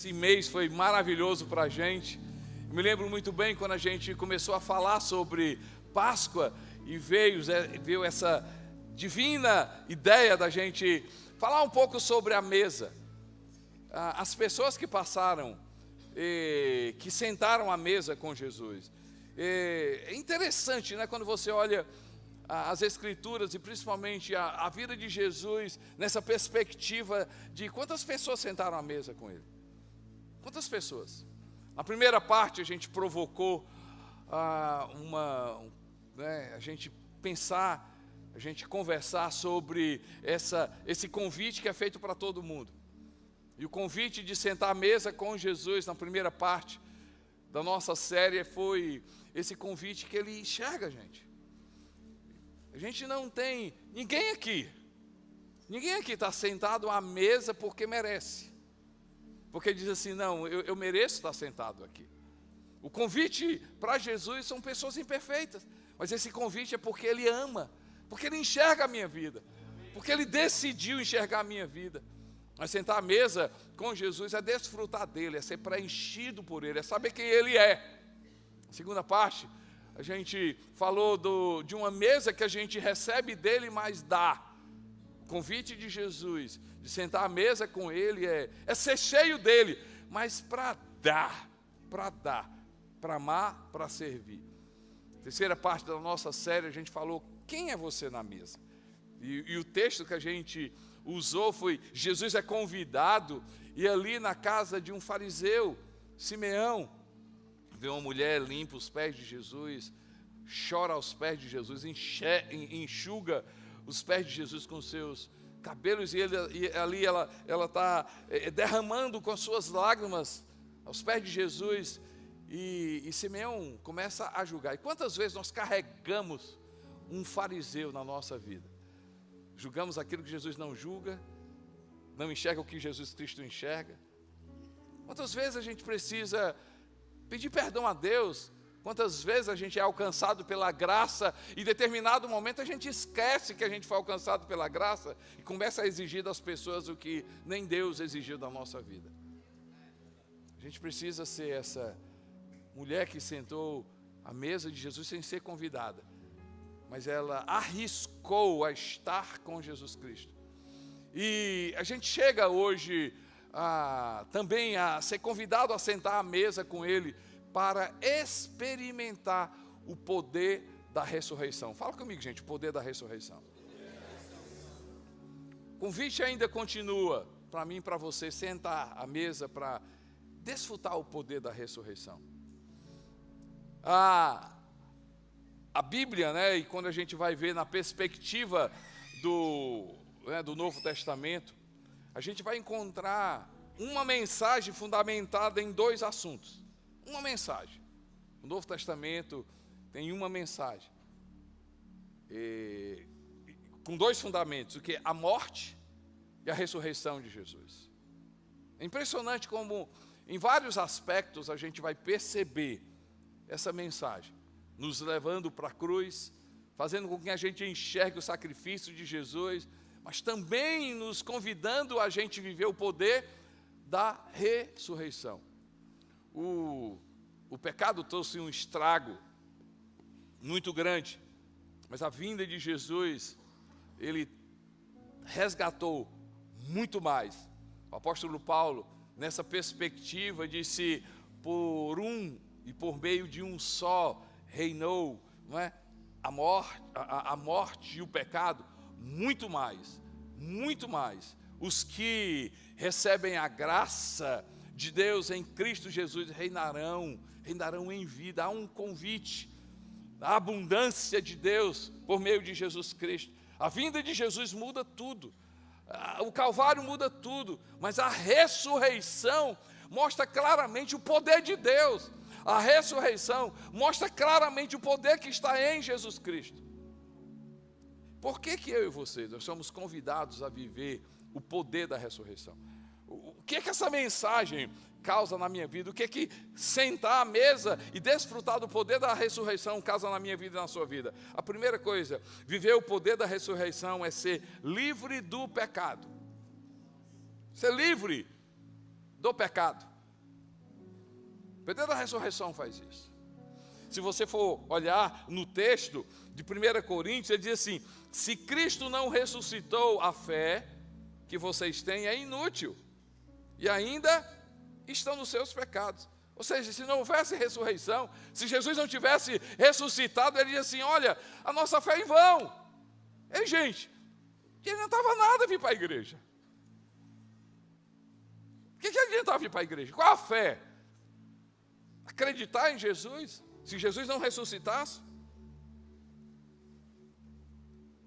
Esse mês foi maravilhoso para a gente. Eu me lembro muito bem quando a gente começou a falar sobre Páscoa e veio essa divina ideia da gente falar um pouco sobre a mesa. As pessoas que passaram, que sentaram à mesa com Jesus. É interessante, né, quando você olha as Escrituras e principalmente a vida de Jesus nessa perspectiva de quantas pessoas sentaram à mesa com Ele. Quantas pessoas? Na primeira parte a gente provocou a gente pensar, a gente conversar sobre esse convite que é feito para todo mundo. E o convite de sentar à mesa com Jesus na primeira parte da nossa série foi esse convite que Ele enxerga a gente. A gente não tem, ninguém aqui está sentado à mesa porque merece. Porque diz assim, não, eu mereço estar sentado aqui. O convite para Jesus são pessoas imperfeitas. Mas esse convite é porque Ele ama. Porque Ele enxerga a minha vida. Porque Ele decidiu enxergar a minha vida. Mas sentar à mesa com Jesus é desfrutar dEle, é ser preenchido por Ele, é saber quem Ele é. A segunda parte, a gente falou de uma mesa que a gente recebe dEle, mas dá. O convite de Jesus, de sentar à mesa com Ele, é ser cheio dEle, mas para dar, para amar, para servir. Terceira parte da nossa série, a gente falou, quem é você na mesa? E o texto que a gente usou foi, Jesus é convidado, e ali na casa de um fariseu, Simeão, vê uma mulher, limpa os pés de Jesus, chora aos pés de Jesus, enxuga os pés de Jesus com seus cabelos, e ali ela está derramando com suas lágrimas aos pés de Jesus, e Simeão começa a julgar. E quantas vezes nós carregamos um fariseu na nossa vida? Julgamos aquilo que Jesus não julga, não enxerga o que Jesus Cristo enxerga. Quantas vezes a gente precisa pedir perdão a Deus? Quantas vezes a gente é alcançado pela graça e em determinado momento a gente esquece que a gente foi alcançado pela graça e começa a exigir das pessoas o que nem Deus exigiu da nossa vida. A gente precisa ser essa mulher que sentou à mesa de Jesus sem ser convidada, mas ela arriscou a estar com Jesus Cristo. E a gente chega hoje também a ser convidado a sentar à mesa com Ele para experimentar o poder da ressurreição. Fala comigo, gente, o poder da ressurreição. O convite ainda continua para mim e para você sentar à mesa para desfrutar o poder da ressurreição. A Bíblia, né, e quando a gente vai ver na perspectiva do Novo Testamento, a gente vai encontrar uma mensagem fundamentada em dois assuntos. Uma mensagem. O Novo Testamento tem uma mensagem. Com dois fundamentos, o que é a morte e a ressurreição de Jesus. É impressionante como, em vários aspectos, a gente vai perceber essa mensagem, nos levando para a cruz, fazendo com que a gente enxergue o sacrifício de Jesus, mas também nos convidando a gente viver o poder da ressurreição. O pecado trouxe um estrago muito grande, mas a vinda de Jesus, Ele resgatou muito mais. O apóstolo Paulo, nessa perspectiva, disse, por um e por meio de um só reinou, não é? A morte e o pecado, muito mais. Os que recebem a graça de Deus em Cristo Jesus reinarão em vida. Há um convite, a abundância de Deus por meio de Jesus Cristo. A vinda de Jesus muda tudo, o Calvário muda tudo, mas a ressurreição mostra claramente o poder de Deus. A ressurreição mostra claramente o poder que está em Jesus Cristo. Por que eu e vocês, nós somos convidados a viver o poder da ressurreição? O que essa mensagem causa na minha vida? O que sentar à mesa e desfrutar do poder da ressurreição causa na minha vida e na sua vida? A primeira coisa, viver o poder da ressurreição é ser livre do pecado. Ser livre do pecado. O poder da ressurreição faz isso. Se você for olhar no texto de 1 Coríntios, ele diz assim: se Cristo não ressuscitou, a fé que vocês têm é inútil, e ainda estão nos seus pecados. Ou seja, se não houvesse ressurreição, se Jesus não tivesse ressuscitado, ele diz assim: olha, a nossa fé é em vão. Ei, gente, que adiantava nada vir para a igreja. O que adiantava vir para a igreja? Qual a fé? Acreditar em Jesus? Se Jesus não ressuscitasse?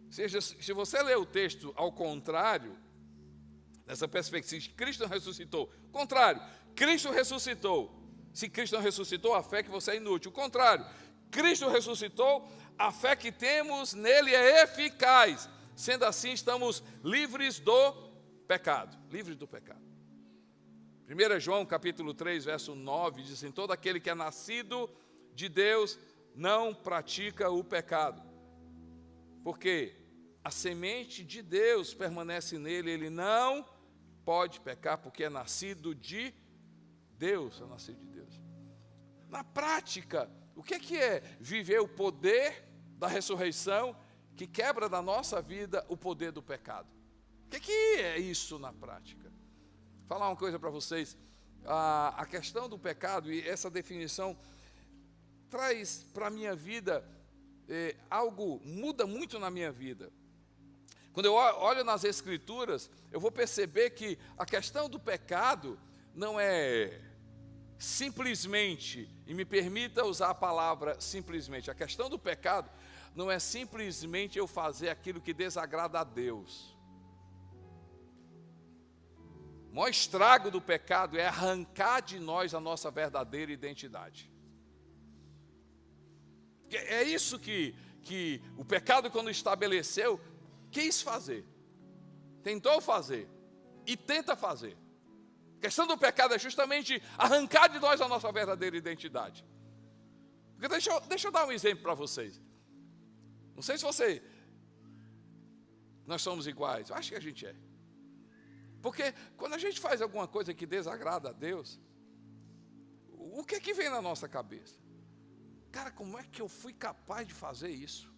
Seja, se você ler o texto ao contrário, nessa perspectiva, Cristo não ressuscitou. Contrário, Cristo ressuscitou. Se Cristo não ressuscitou, a fé que você é inútil. O contrário, Cristo ressuscitou, a fé que temos nele é eficaz. Sendo assim, estamos livres do pecado. Livres do pecado. 1 João capítulo 3, verso 9, diz assim: todo aquele que é nascido de Deus não pratica o pecado. Porque a semente de Deus permanece nele, ele não pode pecar, porque é nascido de Deus, é nascido de Deus. Na prática, o que é viver o poder da ressurreição que quebra da nossa vida o poder do pecado? O que é isso na prática? Vou falar uma coisa para vocês. A questão do pecado e essa definição traz para a minha vida algo, muda muito na minha vida. Quando eu olho nas Escrituras, eu vou perceber que a questão do pecado não é simplesmente, e me permita usar a palavra simplesmente, a questão do pecado não é simplesmente eu fazer aquilo que desagrada a Deus. O maior estrago do pecado é arrancar de nós a nossa verdadeira identidade. É isso que o pecado, quando estabeleceu, quis fazer, tentou fazer e tenta fazer. A questão do pecado é justamente arrancar de nós a nossa verdadeira identidade. Porque deixa eu dar um exemplo para vocês. Não sei se nós somos iguais, eu acho que a gente é. Porque quando a gente faz alguma coisa que desagrada a Deus, o que é que vem na nossa cabeça? Cara, como é que eu fui capaz de fazer isso?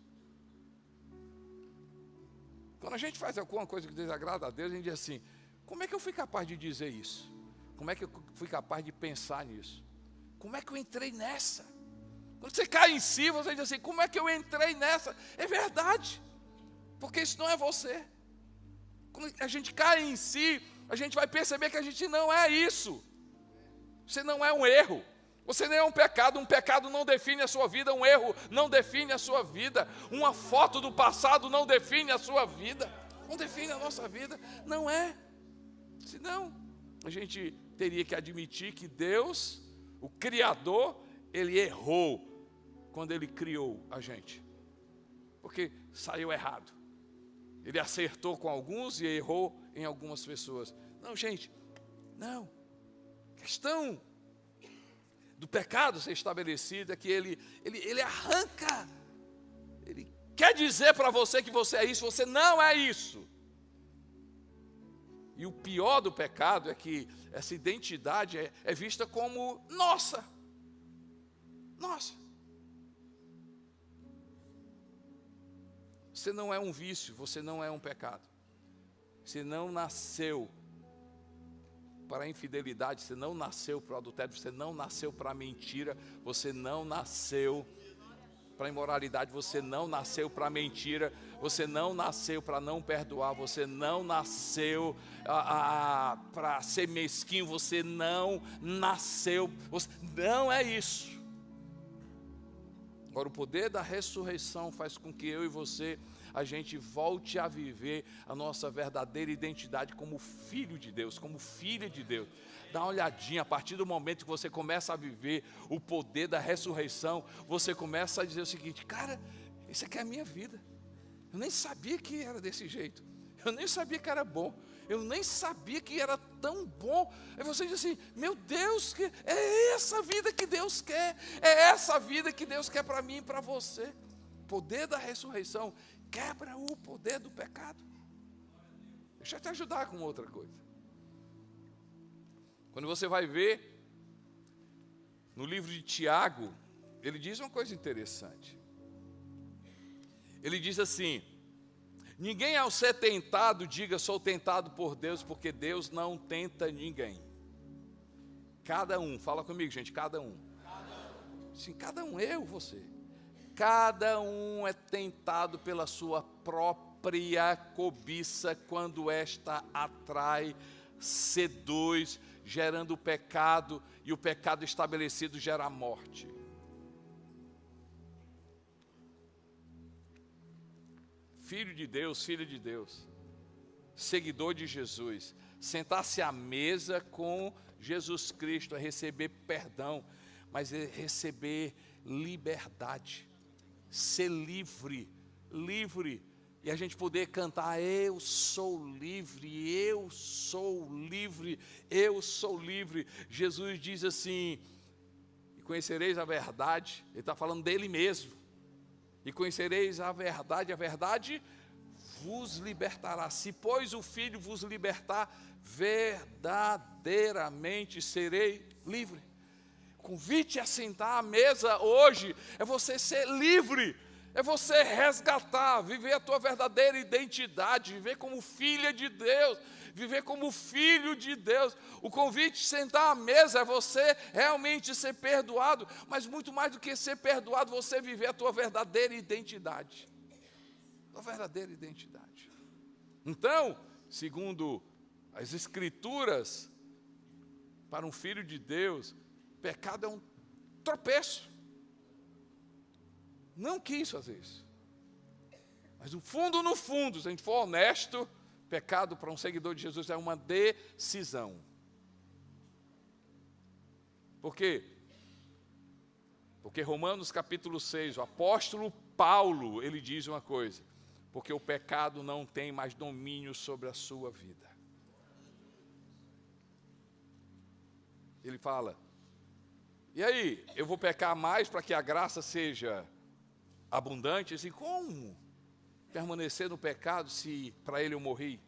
Quando a gente faz alguma coisa que desagrada a Deus, a gente diz assim: como é que eu fui capaz de dizer isso? Como é que eu fui capaz de pensar nisso? Como é que eu entrei nessa? Quando você cai em si, você diz assim: como é que eu entrei nessa? É verdade, porque isso não é você. Quando a gente cai em si, a gente vai perceber que a gente não é isso. Você não é um erro. Você nem é um pecado não define a sua vida, um erro não define a sua vida, uma foto do passado não define a sua vida, não define a nossa vida, não é. Senão, a gente teria que admitir que Deus, o Criador, Ele errou quando Ele criou a gente, porque saiu errado. Ele acertou com alguns e errou em algumas pessoas. Não, gente, não. A questão do pecado ser estabelecido é que ele arranca. Ele quer dizer para você que você é isso, você não é isso. E o pior do pecado é que essa identidade é vista como nossa. Nossa. Você não é um vício, você não é um pecado. Você não nasceu para a infidelidade, você não nasceu para o adultério, você não nasceu para a mentira, você não nasceu para a imoralidade, você não nasceu para a mentira, você não nasceu para não perdoar, você não nasceu para ser mesquinho, você não nasceu, você não é isso. Agora, o poder da ressurreição faz com que eu e você, a gente volte a viver a nossa verdadeira identidade como filho de Deus, como filha de Deus. Dá uma olhadinha, a partir do momento que você começa a viver o poder da ressurreição, você começa a dizer o seguinte: cara, isso aqui é a minha vida. Eu nem sabia que era desse jeito, eu nem sabia que era bom, eu nem sabia que era tão bom. Aí você diz assim: meu Deus, é essa vida que Deus quer, é essa vida que Deus quer para mim e para você. O poder da ressurreição quebra o poder do pecado. Deixa eu te ajudar com outra coisa. Quando você vai ver, no livro de Tiago, ele diz uma coisa interessante. Ele diz assim: ninguém ao ser tentado diga sou tentado por Deus, porque Deus não tenta ninguém. Cada um, fala comigo gente, cada um. Sim, cada um, eu, você. Cada um é tentado pela sua própria cobiça, quando esta atrai, seduz, gerando o pecado, e o pecado estabelecido gera a morte. Filho de Deus, filha de Deus, seguidor de Jesus, sentar-se à mesa com Jesus Cristo é receber perdão, mas é receber liberdade, ser livre, livre, e a gente poder cantar: eu sou livre, eu sou livre, eu sou livre. Jesus diz assim: e conhecereis a verdade, ele está falando dele mesmo, e conhecereis a verdade vos libertará. Se pois o Filho vos libertar, verdadeiramente serei livre. O convite a sentar à mesa hoje é você ser livre, é você resgatar, viver a tua verdadeira identidade, viver como filha de Deus, viver como filho de Deus. O convite de sentar à mesa é você realmente ser perdoado, mas muito mais do que ser perdoado, você viver a tua verdadeira identidade. A verdadeira identidade. Então, segundo as Escrituras, para um filho de Deus, pecado é um tropeço. Não quis fazer isso. Mas no fundo, se a gente for honesto, pecado para um seguidor de Jesus é uma decisão. Por quê? Porque Romanos capítulo 6, o apóstolo Paulo, ele diz uma coisa: porque o pecado não tem mais domínio sobre a sua vida. Ele fala: e aí, eu vou pecar mais para que a graça seja abundante? Assim, como permanecer no pecado se para ele eu morri?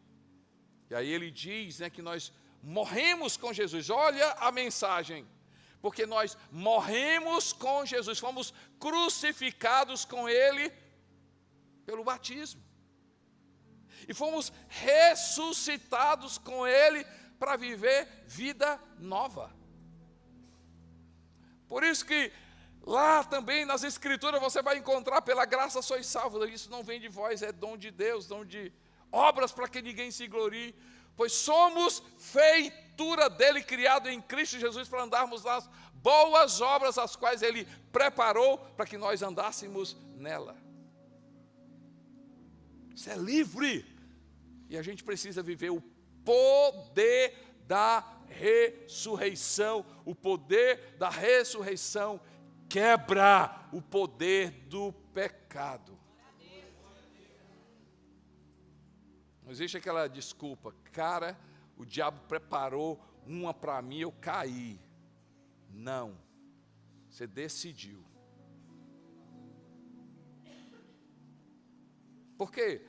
E aí ele diz, que nós morremos com Jesus. Olha a mensagem: porque nós morremos com Jesus, fomos crucificados com ele pelo batismo, e fomos ressuscitados com ele para viver vida nova. Por isso que lá também nas Escrituras você vai encontrar: pela graça sois salvos. Isso não vem de vós, é dom de Deus, dom de obras para que ninguém se glorie, pois somos feitura dele, criado em Cristo Jesus para andarmos nas boas obras, as quais ele preparou para que nós andássemos nela. Isso é livre, e a gente precisa viver o poder da ressurreição. O poder da ressurreição quebra o poder do pecado. Não existe aquela desculpa: cara, o diabo preparou uma para mim, eu caí. Não, você decidiu. Por quê?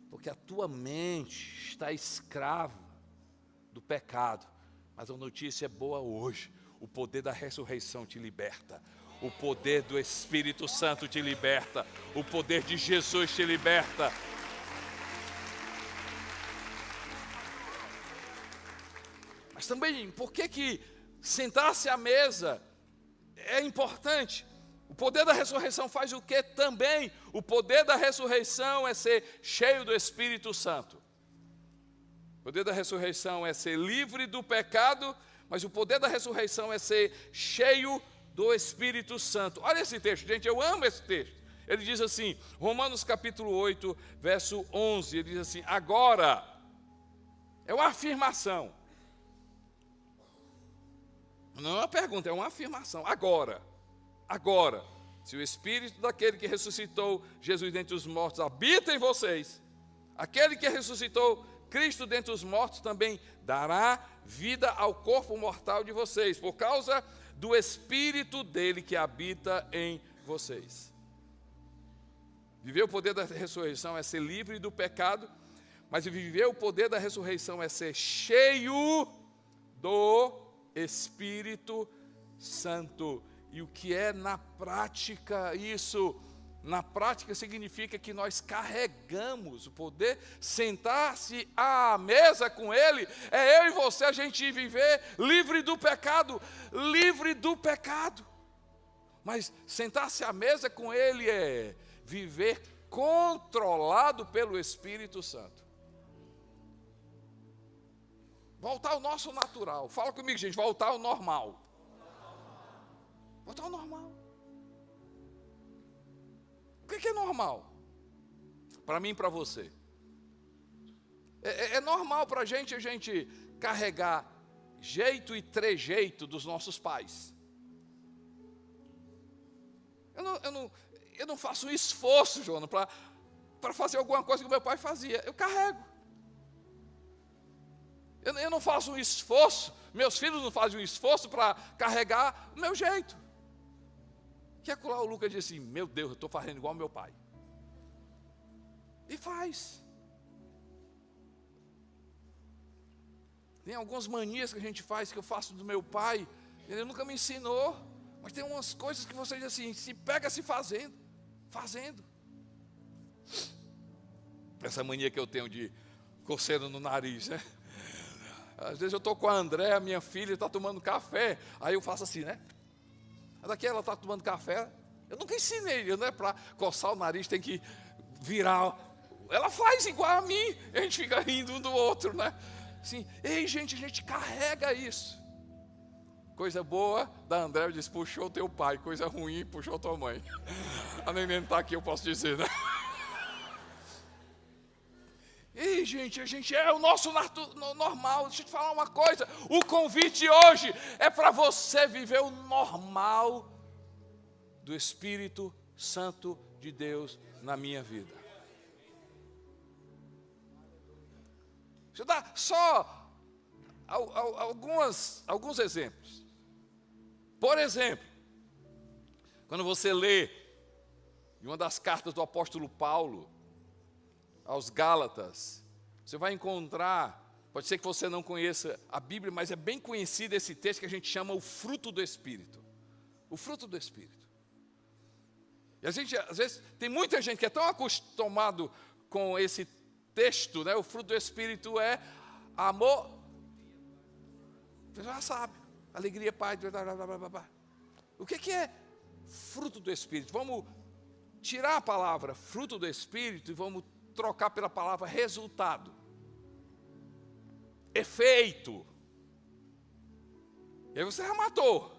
Porque a tua mente está escrava do pecado. Mas a notícia é boa hoje: o poder da ressurreição te liberta, o poder do Espírito Santo te liberta, o poder de Jesus te liberta. Mas também, por que sentar-se à mesa é importante? O poder da ressurreição faz o que também? O poder da ressurreição é ser cheio do Espírito Santo. O poder da ressurreição é ser livre do pecado, mas o poder da ressurreição é ser cheio do Espírito Santo. Olha esse texto, gente, eu amo esse texto. Ele diz assim, Romanos capítulo 8, verso 11, ele diz assim: agora, é uma afirmação. Não é uma pergunta, é uma afirmação. Agora, se o Espírito daquele que ressuscitou Jesus dentre os mortos habita em vocês, aquele que ressuscitou Cristo dentre os mortos também dará vida ao corpo mortal de vocês, por causa do Espírito dele que habita em vocês. Viver o poder da ressurreição é ser livre do pecado, mas viver o poder da ressurreição é ser cheio do Espírito Santo. E o que é na prática isso? Na prática significa que nós carregamos o poder, sentar-se à mesa com Ele, é eu e você, a gente viver livre do pecado, livre do pecado. Mas sentar-se à mesa com Ele é viver controlado pelo Espírito Santo. Voltar ao nosso natural. Fala comigo, gente, voltar ao normal. Voltar ao normal. O que é normal? Para mim e para você. É normal para a gente carregar jeito e trejeito dos nossos pais. Eu não faço um esforço, Jonas, para fazer alguma coisa que meu pai fazia. Eu carrego. Eu não faço um esforço, meus filhos não fazem um esforço para carregar o meu jeito. Que é lá o Lucas disse assim, meu Deus, eu estou fazendo igual ao meu pai. E faz. Tem algumas manias que a gente faz, que eu faço do meu pai, ele nunca me ensinou, mas tem umas coisas que você diz assim, se pega se fazendo. Essa mania que eu tenho de coceira no nariz, né? Às vezes eu estou com a Andréa, minha filha, está tomando café, aí eu faço assim, né? Daqui ela está tomando café, eu nunca ensinei, não é para coçar o nariz, tem que virar. Ela faz igual a mim, a gente fica rindo um do outro, né? Assim, ei gente, a gente carrega isso. Coisa boa da Andréa diz, puxou teu pai, coisa ruim, puxou tua mãe. A neném está aqui, eu posso dizer, né? Ei, gente, a gente é o nosso normal. Deixa eu te falar uma coisa. O convite hoje é para você viver o normal do Espírito Santo de Deus na minha vida. Deixa eu dar só alguns exemplos. Por exemplo, quando você lê em uma das cartas do apóstolo Paulo, aos Gálatas, você vai encontrar, pode ser que você não conheça a Bíblia, mas é bem conhecido esse texto que a gente chama o fruto do Espírito. O fruto do Espírito. E a gente, às vezes, tem muita gente que é tão acostumado com esse texto, né? O fruto do Espírito é amor, você já sabe, alegria, paz, blá, blá, blá, blá, blá. O que é fruto do Espírito? Vamos tirar a palavra fruto do Espírito e vamos trocar pela palavra resultado, efeito. E aí você já matou.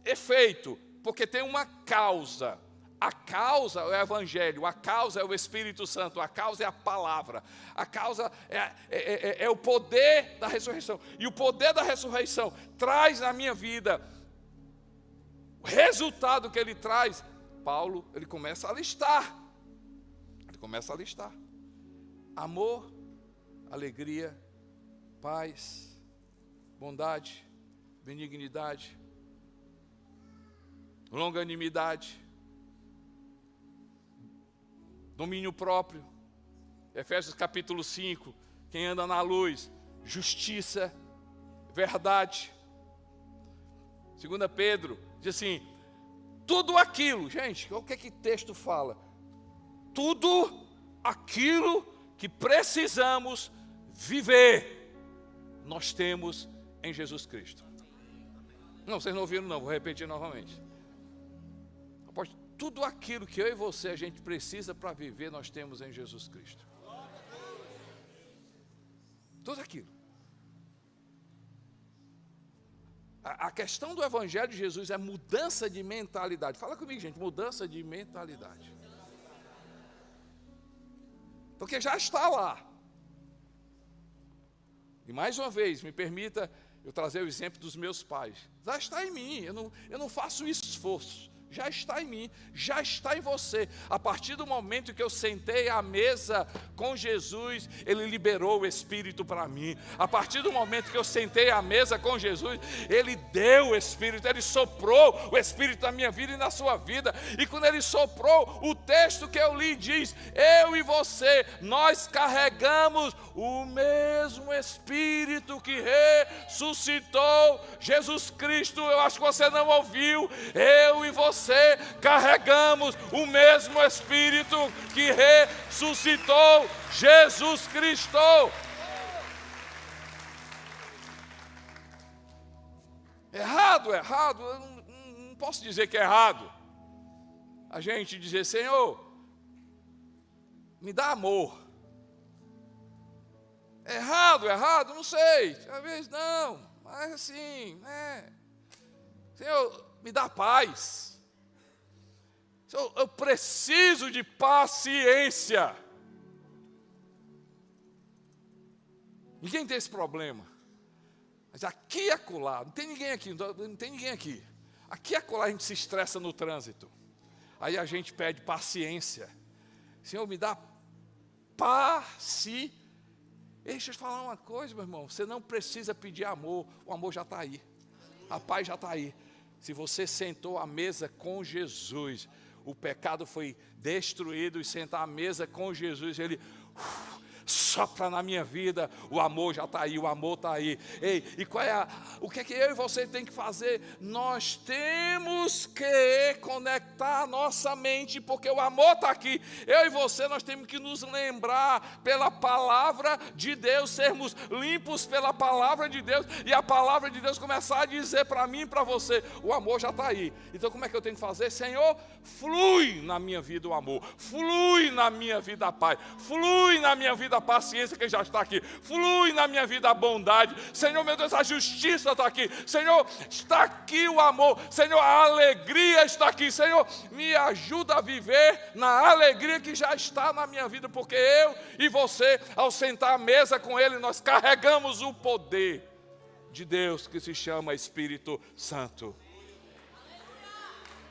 Efeito, porque tem uma causa. A causa é o Evangelho, a causa é o Espírito Santo, a causa é a palavra, a causa é o poder da ressurreição. E o poder da ressurreição traz na minha vida o resultado que ele traz. Paulo, ele começa a listar. Começa a listar: amor, alegria, paz, bondade, benignidade, longanimidade, domínio próprio. Efésios capítulo 5, quem anda na luz, justiça, verdade. 2 Pedro diz assim, tudo aquilo, gente, o que texto fala? Tudo aquilo que precisamos viver, nós temos em Jesus Cristo. Não, vocês não ouviram não, vou repetir novamente. Tudo aquilo que eu e você, a gente precisa para viver, nós temos em Jesus Cristo. Tudo aquilo. A questão do Evangelho de Jesus é mudança de mentalidade. Fala comigo, gente, mudança de mentalidade. Porque já está lá. E mais uma vez, me permita eu trazer o exemplo dos meus pais. Já está em mim, eu não faço esforço. já está em mim, já está em você. A partir do momento que eu sentei à mesa com Jesus, Ele liberou o Espírito para mim. A partir do momento que eu sentei à mesa com Jesus, Ele deu o Espírito, Ele soprou o Espírito na minha vida e na sua vida. E quando Ele soprou, o texto que eu li diz: eu e você, nós carregamos o mesmo Espírito que ressuscitou Jesus Cristo. Eu acho que você não ouviu. Eu e você carregamos o mesmo Espírito que ressuscitou Jesus Cristo. Errado, eu não posso dizer que é errado a gente dizer: Senhor, me dá amor. Errado, não sei, talvez não, mas assim, Senhor, me dá paz. Senhor, eu preciso de paciência. Ninguém tem esse problema. Mas aqui e acolá, não tem ninguém aqui. Aqui e acolá a gente se estressa no trânsito. Aí a gente pede paciência. Senhor, me dá paciência. Deixa eu te falar uma coisa, meu irmão. Você não precisa pedir amor. O amor já está aí. A paz já está aí. Se você sentou à mesa com Jesus, o pecado foi destruído, e sentar à mesa com Jesus, Ele sopra na minha vida, o amor já está aí, o amor está aí. Ei, e o que é que eu e você tem que fazer? Nós temos que conectar a nossa mente, porque o amor está aqui. Eu e você, nós temos que nos lembrar pela palavra de Deus, sermos limpos pela palavra de Deus, e a palavra de Deus começar a dizer para mim e para você: o amor já está aí. Então como é que eu tenho que fazer? Senhor, flui na minha vida o amor, flui na minha vida a paz, flui na minha vida a paciência que já está aqui, flui na minha vida a bondade. Senhor, meu Deus, a justiça está aqui. Senhor, está aqui o amor. Senhor, a alegria está aqui. Senhor, me ajuda a viver na alegria que já está na minha vida, porque eu e você, ao sentar à mesa com Ele, nós carregamos o poder de Deus, que se chama Espírito Santo.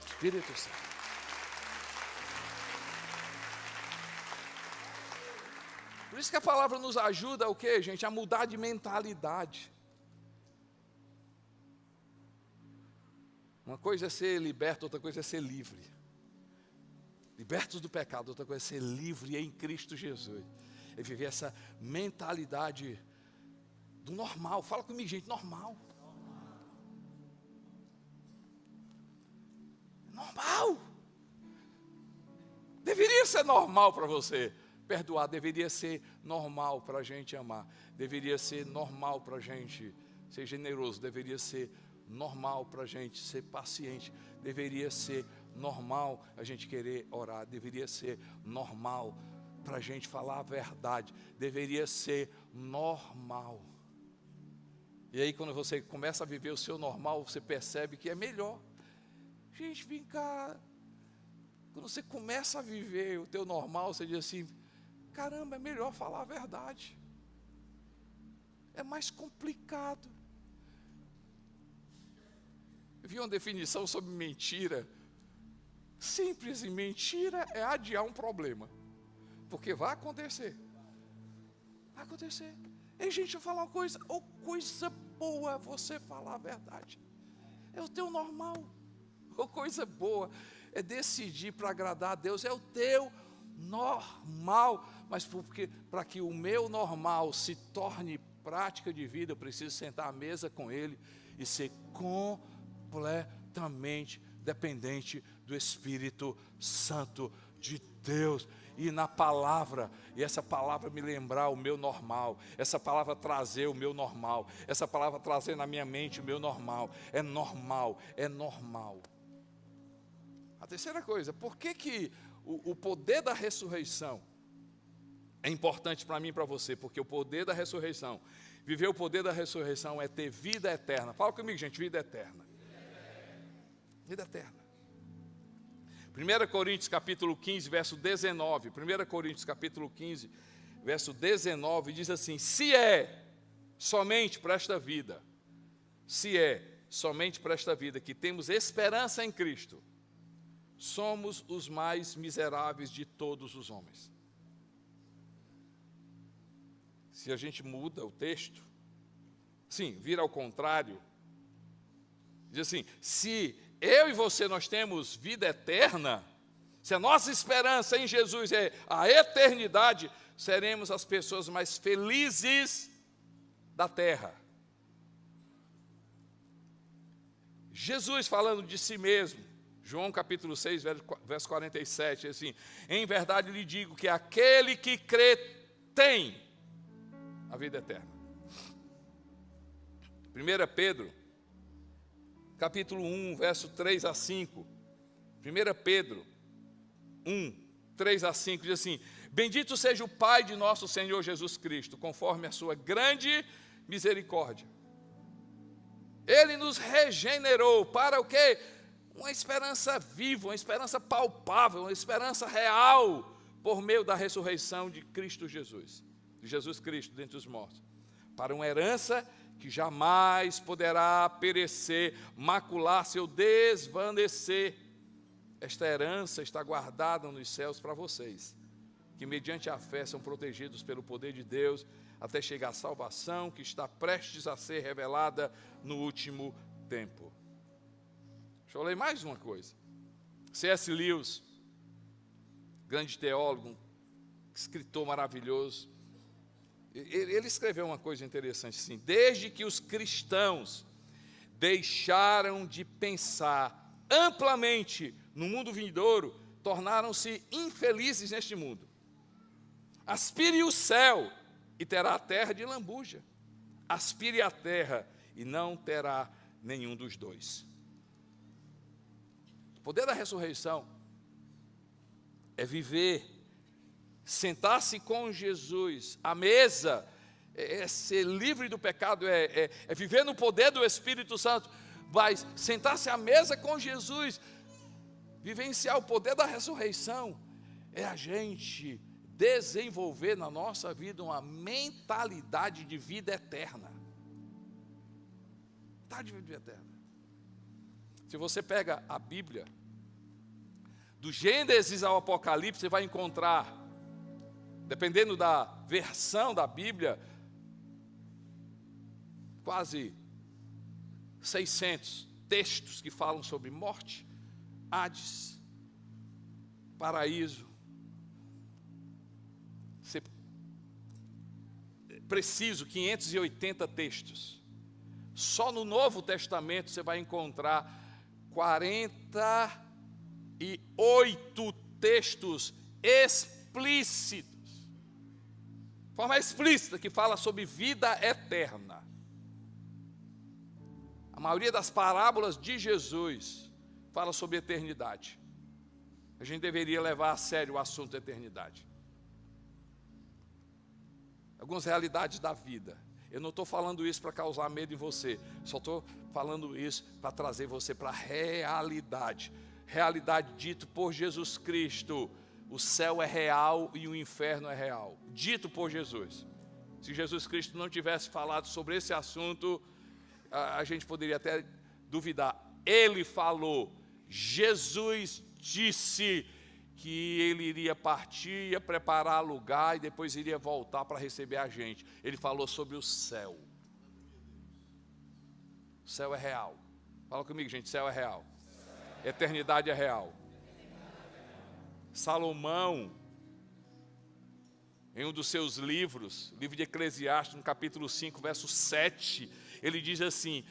Espírito Santo. Por isso que a palavra nos ajuda o quê, gente? A mudar de mentalidade. Uma coisa é ser liberto, outra coisa é ser livre. Libertos do pecado, outra coisa é ser livre em Cristo Jesus. É viver essa mentalidade do normal. Fala comigo, gente, normal. Normal. Deveria ser normal para você. Perdoar deveria ser normal para a gente amar, deveria ser normal para a gente ser generoso, deveria ser normal para a gente ser paciente, deveria ser normal a gente querer orar, deveria ser normal para a gente falar a verdade, deveria ser normal. E aí quando você começa a viver o seu normal, você percebe que é melhor. Gente, vem cá, quando você começa a viver o teu normal, você diz assim: caramba, é melhor falar a verdade. É mais complicado. Eu vi uma definição sobre mentira. Simples, e mentira é adiar um problema. Porque vai acontecer. Vai acontecer. Ei, gente, eu vou falar uma coisa. Coisa boa é você falar a verdade. É o teu normal. Coisa boa é decidir para agradar a Deus. É o teu normal. Mas para que o meu normal se torne prática de vida, eu preciso sentar à mesa com Ele e ser completamente dependente do Espírito Santo de Deus. E na palavra, e essa palavra me lembrar o meu normal, essa palavra trazer o meu normal, essa palavra trazer na minha mente o meu normal. É normal, é normal. A terceira coisa, por que o poder da ressurreição é importante para mim e para você? Porque o poder da ressurreição, viver o poder da ressurreição é ter vida eterna. Fala comigo, gente, vida eterna. Vida eterna. 1 Coríntios capítulo 15, verso 19. 1 Coríntios capítulo 15, verso 19, diz assim: se é somente para esta vida que temos esperança em Cristo, somos os mais miseráveis de todos os homens. Se a gente muda o texto, sim, vira ao contrário, diz assim: se eu e você nós temos vida eterna, se a nossa esperança em Jesus é a eternidade, seremos as pessoas mais felizes da terra. Jesus falando de si mesmo, João capítulo 6, verso 47, assim: em verdade lhe digo que aquele que crê tem a vida eterna. 1 Pedro, capítulo 1, verso 3 a 5. 1 Pedro 1, 3 a 5, diz assim: bendito seja o Pai de nosso Senhor Jesus Cristo, conforme a sua grande misericórdia. Ele nos regenerou para o quê? Uma esperança viva, uma esperança palpável, uma esperança real, por meio da ressurreição de Cristo Jesus, de Jesus Cristo dentre os mortos, para uma herança que jamais poderá perecer, macular-se ou desvanecer. Esta herança está guardada nos céus para vocês, que mediante a fé são protegidos pelo poder de Deus, até chegar à salvação que está prestes a ser revelada no último tempo. Deixa eu ler mais uma coisa. C.S. Lewis, grande teólogo, escritor maravilhoso, ele escreveu uma coisa interessante assim: desde que os cristãos deixaram de pensar amplamente no mundo vindouro, tornaram-se infelizes neste mundo. Aspire o céu e terá a terra de lambuja. Aspire a terra e não terá nenhum dos dois. O poder da ressurreição é viver, sentar-se com Jesus à mesa, é ser livre do pecado, é viver no poder do Espírito Santo, mas sentar-se à mesa com Jesus, vivenciar o poder da ressurreição, é a gente desenvolver na nossa vida uma mentalidade de vida eterna. Mentalidade de vida eterna. Se você pega a Bíblia, do Gênesis ao Apocalipse, você vai encontrar, dependendo da versão da Bíblia, quase 600 textos que falam sobre morte, Hades, paraíso. Preciso, 580 textos. Só no Novo Testamento você vai encontrar 48 textos explícitos, de forma explícita, que fala sobre vida eterna. A maioria das parábolas de Jesus fala sobre eternidade. A gente deveria levar a sério o assunto da eternidade. Algumas realidades da vida. Eu não estou falando isso para causar medo em você, só estou falando isso para trazer você para a realidade. Realidade dito por Jesus Cristo. O céu é real e o inferno é real. Dito por Jesus. Se Jesus Cristo não tivesse falado sobre esse assunto, a gente poderia até duvidar. Ele falou, Jesus disse que ele iria partir, ia preparar lugar e depois iria voltar para receber a gente. Ele falou sobre o céu. O céu é real. Fala comigo, gente, céu é real. Eternidade é real. Salomão, em um dos seus livros, livro de Eclesiastes, no capítulo 5, verso 7, ele diz assim: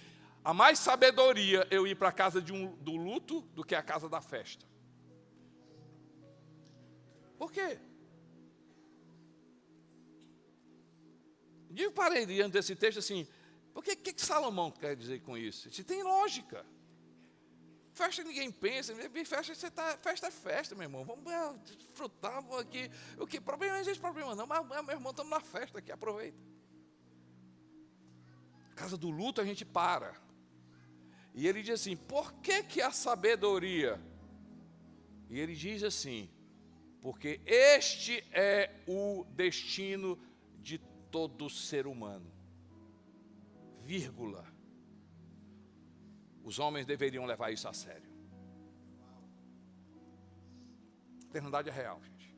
há mais sabedoria eu ir para a casa do luto do que a casa da festa. Por quê? Eu parei diante desse texto assim, porque que Salomão quer dizer com isso? Isso tem lógica. Festa ninguém pensa, festa é festa, meu irmão. Vamos desfrutar, vamos aqui. O que? Problema não existe problema não, mas meu irmão, estamos na festa aqui, aproveita. Casa do luto a gente para. E ele diz assim, por que a sabedoria? E ele diz assim, porque este é o destino de todo ser humano. Vírgula. Os homens deveriam levar isso a sério. Eternidade é real, gente.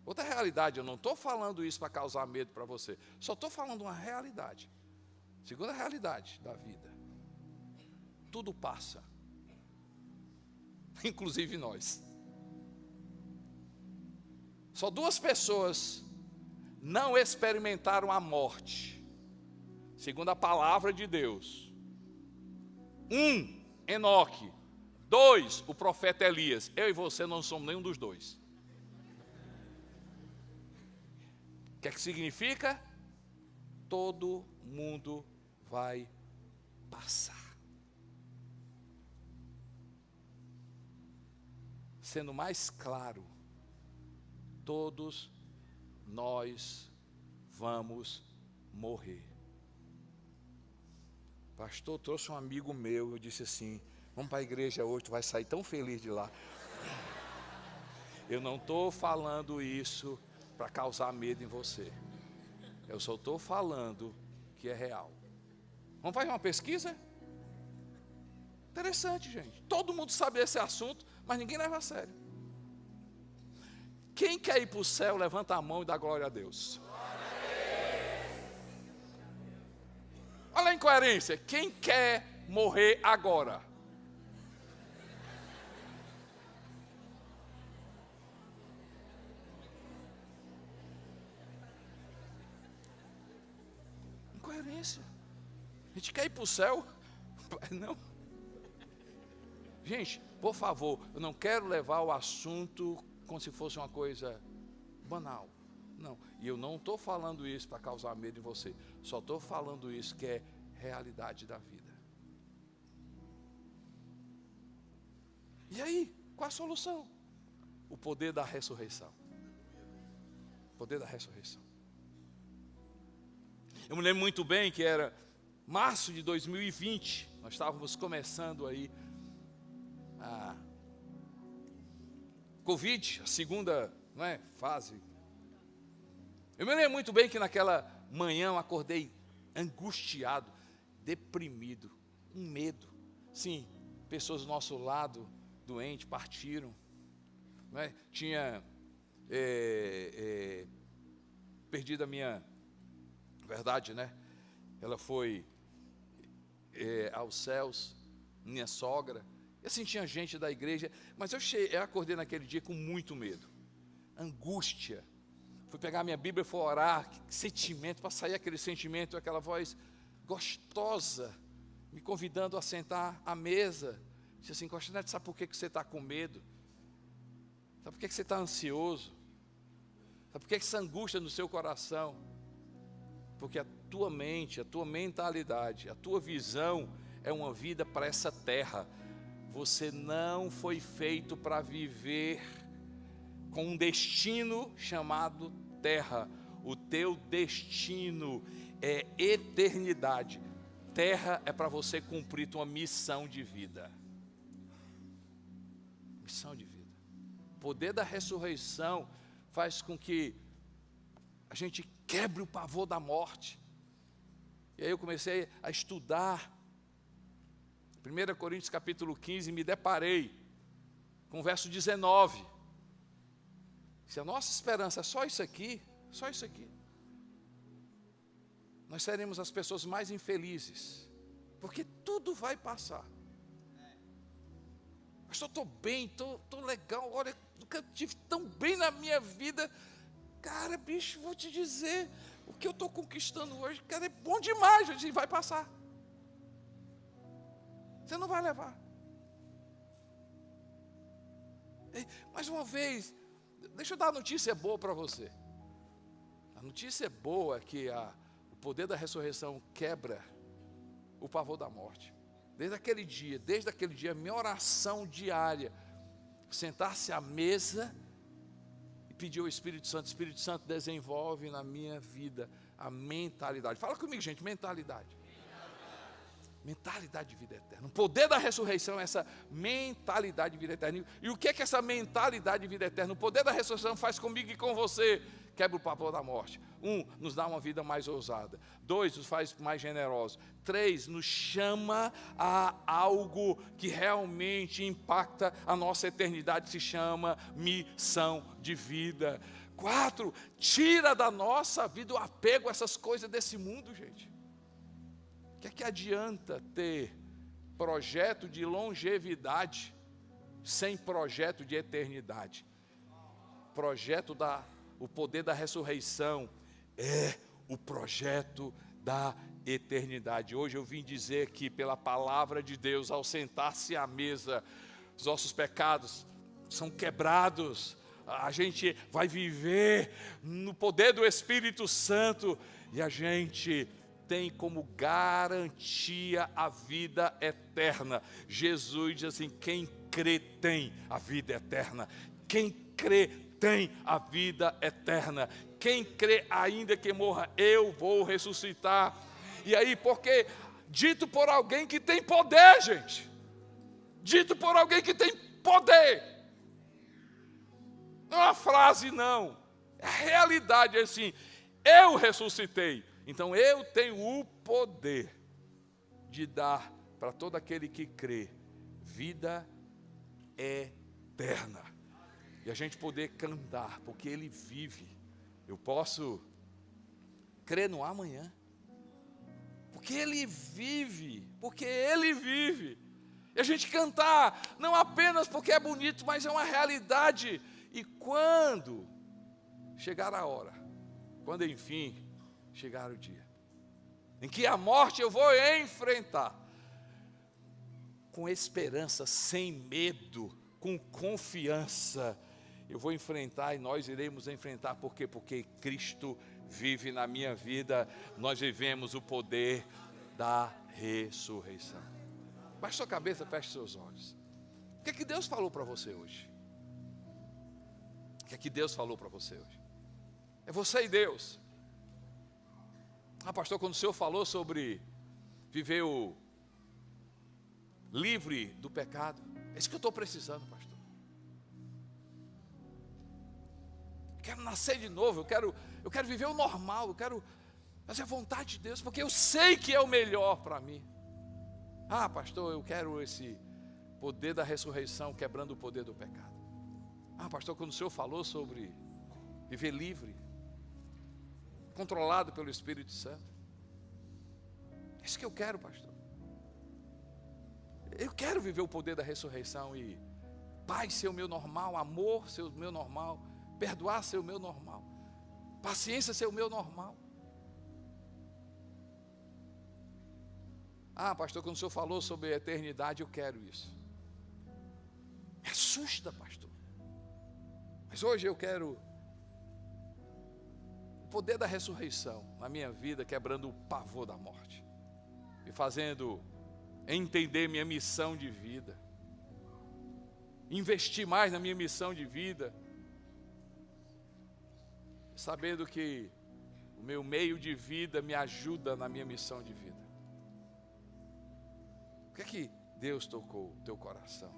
Outra realidade, eu não estou falando isso para causar medo para você. Só estou falando uma realidade. Segunda realidade da vida. Tudo passa. Inclusive nós. Só duas pessoas não experimentaram a morte, segundo a palavra de Deus. 1, Enoque. 2, o profeta Elias. Eu e você não somos nenhum dos dois. O que é que significa? Todo mundo vai passar. Sendo mais claro, todos nós vamos morrer. Pastor, trouxe um amigo meu, eu disse assim, vamos para a igreja hoje, tu vai sair tão feliz de lá. Eu não estou falando isso para causar medo em você. Eu só estou falando que é real. Vamos fazer uma pesquisa? Interessante, gente. Todo mundo sabe esse assunto, mas ninguém leva a sério. Quem quer ir para o céu, levanta a mão e dá glória a Deus. Olha a incoerência. Quem quer morrer agora? Incoerência. A gente quer ir para o céu? Não. Gente, por favor, eu não quero levar o assunto como se fosse uma coisa banal. Não, e eu não estou falando isso para causar medo em você. Só estou falando isso que é realidade da vida. E aí, qual a solução? O poder da ressurreição. O poder da ressurreição. Eu me lembro muito bem que era março de 2020. Nós estávamos começando aí a Covid, a segunda, não é, fase. Eu me lembro muito bem que naquela manhã eu acordei angustiado, deprimido, com medo. Sim, pessoas do nosso lado, doentes, partiram. Não é? Tinha perdido a minha verdade, né? Ela foi aos céus, minha sogra. E assim tinha gente da igreja, mas eu acordei naquele dia com muito medo, angústia. Fui pegar minha Bíblia e fui orar, que sentimento, para sair aquele sentimento, aquela voz gostosa, me convidando a sentar à mesa. Disse assim, Costanete, sabe por que você está com medo? Sabe por que você está ansioso? Sabe por que essa angústia no seu coração? Porque a tua mente, a tua mentalidade, a tua visão é uma vida para essa terra. Você não foi feito para viver com um destino chamado terra. O teu destino é eternidade. Terra é para você cumprir tua missão de vida. Missão de vida. O poder da ressurreição faz com que a gente quebre o pavor da morte. E aí eu comecei a estudar 1 Coríntios capítulo 15, me deparei com o verso 19. Se a nossa esperança é só isso aqui, nós seremos as pessoas mais infelizes, porque tudo vai passar. Mas eu estou bem, estou legal, olha, nunca tive tão bem na minha vida. Cara, bicho, vou te dizer, o que eu estou conquistando hoje, cara, é bom demais, gente, vai passar. Você não vai levar. Mais uma vez, deixa eu dar a notícia boa para você. A notícia boa é que o poder da ressurreição quebra o pavor da morte. Desde aquele dia, minha oração diária, sentar-se à mesa e pedir ao Espírito Santo desenvolve na minha vida a mentalidade. Fala comigo, gente, mentalidade. Mentalidade de vida eterna. O poder da ressurreição é essa mentalidade de vida eterna. E o que é que essa mentalidade de vida eterna, o poder da ressurreição faz comigo e com você? Quebra o pavor da morte. 1, nos dá uma vida mais ousada. 2, nos faz mais generosos. 3, nos chama a algo que realmente impacta a nossa eternidade, se chama missão de vida. 4, tira da nossa vida o apego a essas coisas desse mundo, gente. O que adianta ter projeto de longevidade sem projeto de eternidade? O poder da ressurreição é o projeto da eternidade. Hoje eu vim dizer que pela palavra de Deus, ao sentar-se à mesa, os nossos pecados são quebrados. A gente vai viver no poder do Espírito Santo e a gente tem como garantia a vida eterna. Jesus diz assim: quem crê tem a vida eterna. Quem crê tem a vida eterna. Quem crê, ainda que morra, eu vou ressuscitar. E aí, porque dito por alguém que tem poder, gente. Dito por alguém que tem poder. Não é uma frase, não. A realidade é assim: eu ressuscitei. Então eu tenho o poder de dar para todo aquele que crê vida eterna. E a gente poder cantar, porque Ele vive. Eu posso crer no amanhã, porque Ele vive, porque Ele vive. E a gente cantar, não apenas porque é bonito, mas é uma realidade. E quando chegar a hora, quando enfim chegar o dia em que a morte eu vou enfrentar com esperança, sem medo, com confiança, eu vou enfrentar e nós iremos enfrentar. Por quê? Porque Cristo vive na minha vida. Nós vivemos o poder da ressurreição. Baixe sua cabeça, feche seus olhos. O que é que Deus falou para você hoje? O que é que Deus falou para você hoje? É você e Deus. Pastor, quando o Senhor falou sobre viver livre do pecado, é isso que eu estou precisando, pastor. Eu quero nascer de novo, eu quero viver o normal, eu quero fazer a vontade de Deus, porque eu sei que é o melhor para mim. Pastor, eu quero esse poder da ressurreição quebrando o poder do pecado. Pastor, quando o Senhor falou sobre viver livre, controlado pelo Espírito Santo, é isso que eu quero, pastor. Eu quero viver o poder da ressurreição e paz ser o meu normal, amor ser o meu normal, perdoar ser o meu normal, paciência ser o meu normal. Pastor, quando o Senhor falou sobre a eternidade, eu quero isso. Me assusta, pastor. Mas hoje eu quero o poder da ressurreição na minha vida, quebrando o pavor da morte, me fazendo entender minha missão de vida, investir mais na minha missão de vida, sabendo que o meu meio de vida me ajuda na minha missão de vida. O que é que Deus tocou o teu coração?